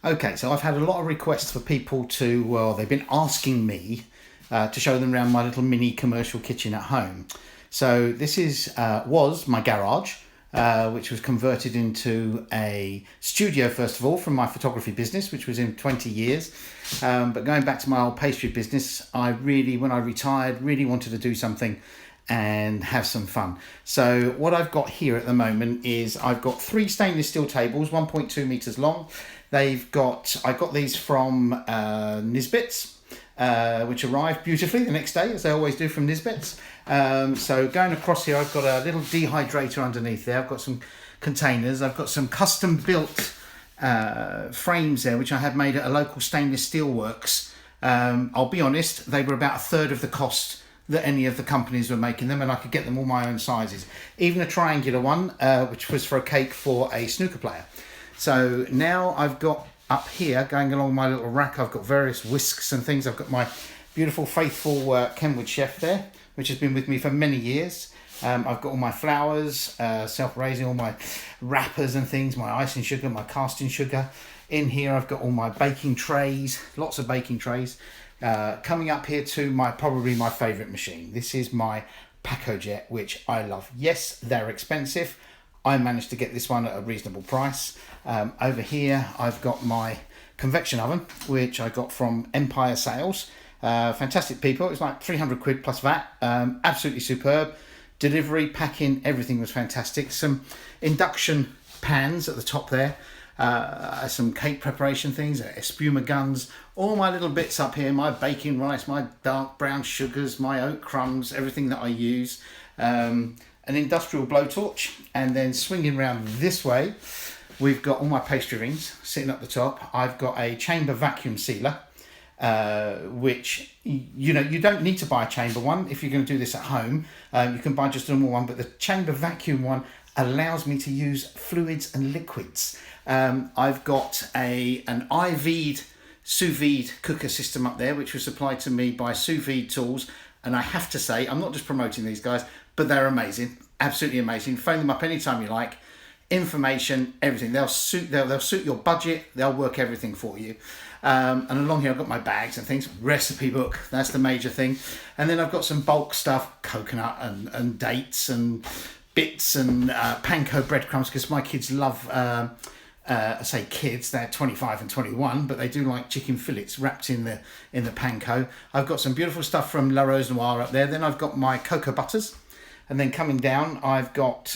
Okay, so I've had a lot of requests for people to, well, they've been asking me to show them around my little mini commercial kitchen at home. So this was my garage, which was converted into a studio first of all from my photography business, which was in 20 years. But going back to my old pastry business, when I retired, really wanted to do something and have some fun. So what I've got here at the moment is I've got 3 stainless steel tables, 1.2 meters long. I got these from Nisbets, which arrived beautifully the next day, as they always do from Nisbets. So going across here, I've got a little dehydrator underneath there. I've got some containers. I've got some custom built frames there, which I had made at a local stainless steel works. I'll be honest, they were about a third of the cost that any of the companies were making them, and I could get them all my own sizes. Even a triangular one, which was for a cake for a snooker player. So now I've got up here, going along my little rack, I've got various whisks and things. I've got my beautiful, faithful Kenwood chef there, which has been with me for many years. I've got all my flowers, self-raising, all my wrappers and things, my icing sugar, my casting sugar. In here I've got all my baking trays, lots of baking trays. Coming up here to probably my favourite machine. This is my PacoJet, which I love. Yes, they're expensive. I managed to get this one at a reasonable price. Over here I've got my convection oven, which I got from Empire Sales. Fantastic people. It was like 300 quid plus VAT. Absolutely superb. Delivery, packing, everything was fantastic. Some induction pans at the top there. Some cake preparation things, espuma guns, all my little bits up here, my baking rice, my dark brown sugars, my oat crumbs, everything that I use. An industrial blowtorch, and then swinging round this way, we've got all my pastry rings sitting up the top. I've got a chamber vacuum sealer, which, you don't need to buy a chamber one if you're going to do this at home. You can buy just a normal one, but the chamber vacuum one allows me to use fluids and liquids. I've got an IV'd sous vide cooker system up there, which was supplied to me by Sous Vide Tools. And I have to say, I'm not just promoting these guys, but they're amazing, absolutely amazing. Phone them up anytime you like. Information, everything. They'll suit your budget. They'll work everything for you. And along here I've got my bags and things. Recipe book, that's the major thing. And then I've got some bulk stuff, coconut and dates and bits and panko breadcrumbs, because my kids love. I say kids, they're 25 and 21, but they do like chicken fillets wrapped in the panko. I've got some beautiful stuff from La Rose Noire up there. Then I've got my cocoa butters, and then coming down I've got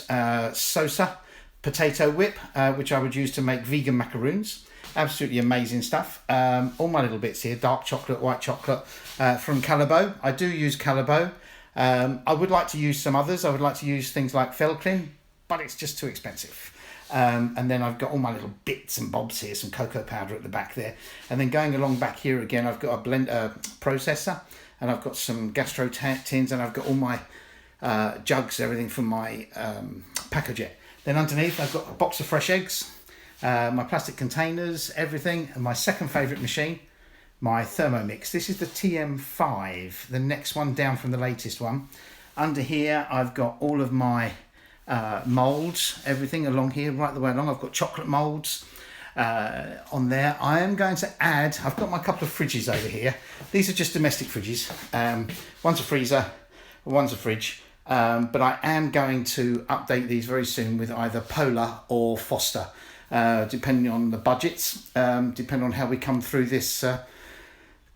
Sosa potato whip, which I would use to make vegan macaroons. Absolutely amazing stuff. All my little bits here, dark chocolate, white chocolate from Callebaut. I do use Callebaut. I would like to use some others. I would like to use things like Felclin, but it's just too expensive. And then I've got all my little bits and bobs here, some cocoa powder at the back there. And then going along back here again, I've got a blend processor, and I've got some gastro tins, and I've got all my jugs, everything from my PacoJet. Then underneath, I've got a box of fresh eggs, my plastic containers, everything, and my second favourite machine, my Thermomix. This is the TM5, the next one down from the latest one. Under here, I've got all of my moulds, everything along here, right the way along. I've got chocolate moulds on there. I am going to add, I've got my couple of fridges over here. These are just domestic fridges. One's a freezer, one's a fridge. But I am going to update these very soon with either Polar or Foster, depending on the budgets, depending on how we come through this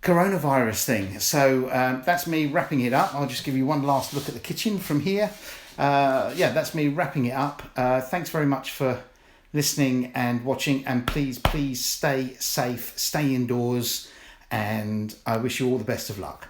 coronavirus thing. So that's me wrapping it up. I'll just give you one last look at the kitchen from here. That's me wrapping it up. Thanks very much for listening and watching, and please stay safe, stay indoors, and I wish you all the best of luck.